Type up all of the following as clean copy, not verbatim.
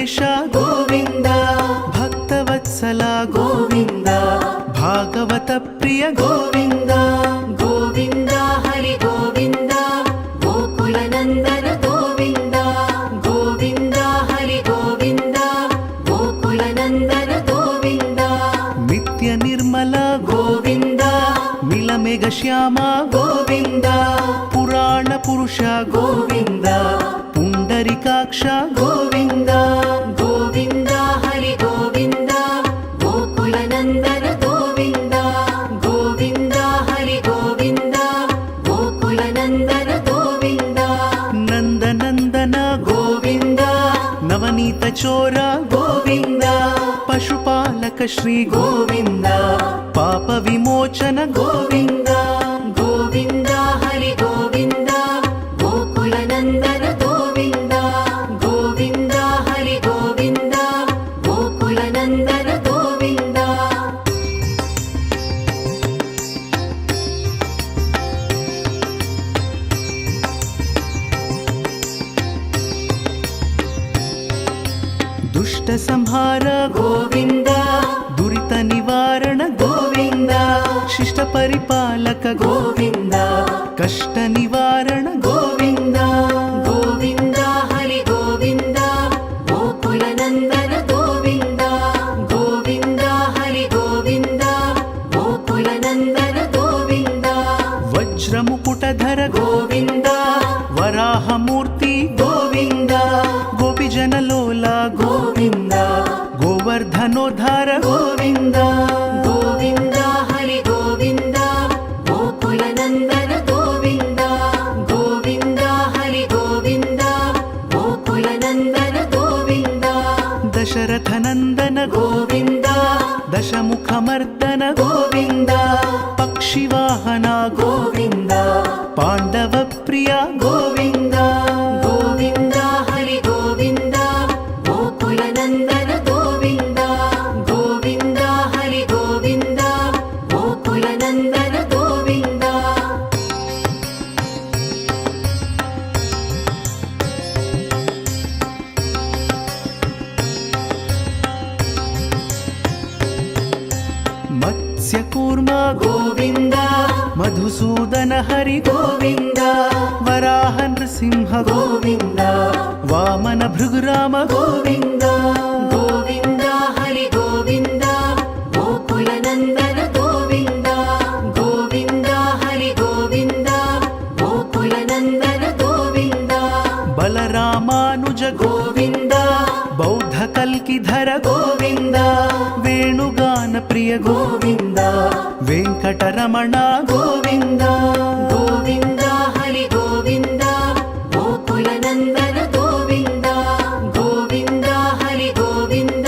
ವೆಂಕಟೇಶ ಗೋವಿಂದ ಭಕ್ತವತ್ಸಲ ಗೋವಿಂದ ಭಾಗವತ ಪ್ರಿಯ ಗೋವಿಂದ ಗೋವಿಂದ ಹರಿ ಗೋವಿಂದ ಗೋಕುಲ ನಂದನ ಗೋವಿಂದ ಗೋವಿಂದ ಹರಿ ಗೋವಿಂದ ಗೋಕುಲ ನಂದನ ಗೋವಿಂದ ನಿತ್ಯ ನಿರ್ಮಲ ಗೋವಿಂದ ಮಿಲಮೆಘ ಶ್ಯಾಮ ಗೋವಿಂದ ಪುರಾಣ ಪುರುಷ ಗೋವಿಂದ ಪುಂಡರಿಕಾಕ್ಷ ಗೋವಿಂದ ಗೋವಿಂದ ಹರಿ ಗೋವಿಂದ ಗೋಕುಲ ನಂದನ ಗೋವಿಂದ ಗೋವಿಂದ ಹರಿ ಗೋವಿಂದ ಗೋಕುಲ ನಂದನ ಗೋವಿಂದ ನಂದನಂದನ ಗೋವಿಂದ ನವನೀತ ಚೋರ ಗೋವಿಂದ ಪಶುಪಾಲಕ ಶ್ರೀ ಗೋವಿಂದ ಪಾಪ ವಿಮೋಚನ ಗೋವಿಂದ ಗೋವಿಂದ ಹರಿ ಗೋವಿಂದ ಗೋಕುಲ ನಂದನ ಗೋವಿಂದ ಗೋವಿಂದ ಹರಿ ಗೋವಿಂದ ಗೋಕುಲ ನಂದನ ಗೋವಿಂದ ದುಷ್ಟ ಸಂಹಾರ ಗೋವಿಂದ ದುರಿತ ನಿವಾರಣ ಗೋವಿಂದ ಶಿಷ್ಟ ಪರಿಪಾಲಕ ಗೋವಿಂದ ಕಷ್ಟ ನಿವಾರಣ ಗೋವಿಂದ ಗೋವಿಂದ ಹರಿ ಗೋವಿಂದ ಗೋಕುಲ ನಂದನ ಗೋವಿಂದ ಗೋವಿಂದ ಹರಿ ಗೋವಿಂದ ಗೋಕುಲ ನಂದನ ಗೋವಿಂದ ವಜ್ರ ಮುಕುಟಧರ ಗೋವಿಂದ ವರಾಹ ಮೂರ್ತಿ ಗೋವಿಂದ ಗೋಪಿಜನ ಲೋಲ ಗೋವಿಂದ ಗೋವರ್ಧನೋದ್ಧಾರ ಗೋವಿಂದ ಗೋವಿಂದ ಹರಿ ಗೋವಿಂದ ಗೋಕುಲ ನಂದನ ಗೋವಿಂದ ಗೋವಿಂದ ಹರಿ ಗೋವಿಂದ ಗೋಕುಲ ನಂದನ ಗೋವಿಂದ ದಶರಥ ನಂದನ ಗೋವಿಂದ ದಶಮುಖ ಮರ್ದನ ಗೋವಿಂದ ಪಕ್ಷಿವಾಹನ ಗೋವಿಂದ ಪಾಂಡವ ಪ್ರಿಯ ಗೋವಿಂದ ಗೋವಿಂದ ಹರಿ ಗೋವಿಂದ ಗೋಕುಲ ನಂದನ ಗೋವಿಂದ ಗೋವಿಂದ ಹರಿ ಗೋವಿಂದ ಗೋಕುಲ ನಂದನ ಗೋವಿಂದ ಮತ್ಸ್ಯ ಕೂರ್ಮ ಗೋವಿಂದ ಮಧುಸೂದನ ಹರಿ ಗೋವಿಂದ ವರಾಹ ನೃಸಿಂಹ ಗೋವಿಂದ ವಾಮನ ಭೃಗುರಾಮ ಗೋವಿಂದ ಗೋವಿಂದ ಹರಿ ಗೋವಿಂದ ಗೋಕುಲ ನಂದನ ಗೋವಿಂದ ಗೋವಿಂದ ಹರಿ ಗೋವಿಂದ ಗೋಕುಲ ನಂದನ ಗೋವಿಂದ ಬಲರಾಮಾನುಜ ಗೋವಿಂದ ಬೌದ್ಧ ಕಲ್ಕಿಧರ ಗೋವಿಂದ ವೇಣುಗಾನ ಪ್ರಿಯ ಗೋವಿಂದ ವೆಂಕಟರಮಣ ಗೋವಿಂದ ಗೋವಿಂದ ಹರಿ ಗೋವಿಂದ ಗೋಕುಲ ನಂದನ ಗೋವಿಂದ ಗೋವಿಂದ ಹರಿ ಗೋವಿಂದ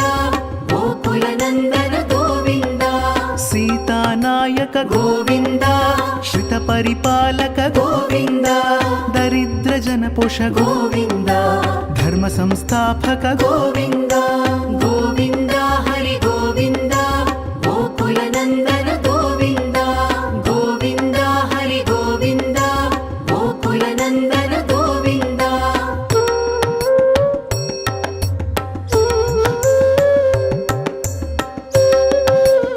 ಗೋಕುಲ ನಂದನ ಗೋವಿಂದ ಸೀತಾನಾಯಕ ಗೋವಿಂದ ಶ್ರಿತ ಪರಿಪಾಲಕ ಗೋವಿಂದ ದರಿದ್ರ ಜನಪೋಷ ಗೋವಿಂದ ಧರ್ಮ ಸಂಸ್ಥಾಪಕ ಗೋವಿಂದ ಗೋವಿಂದ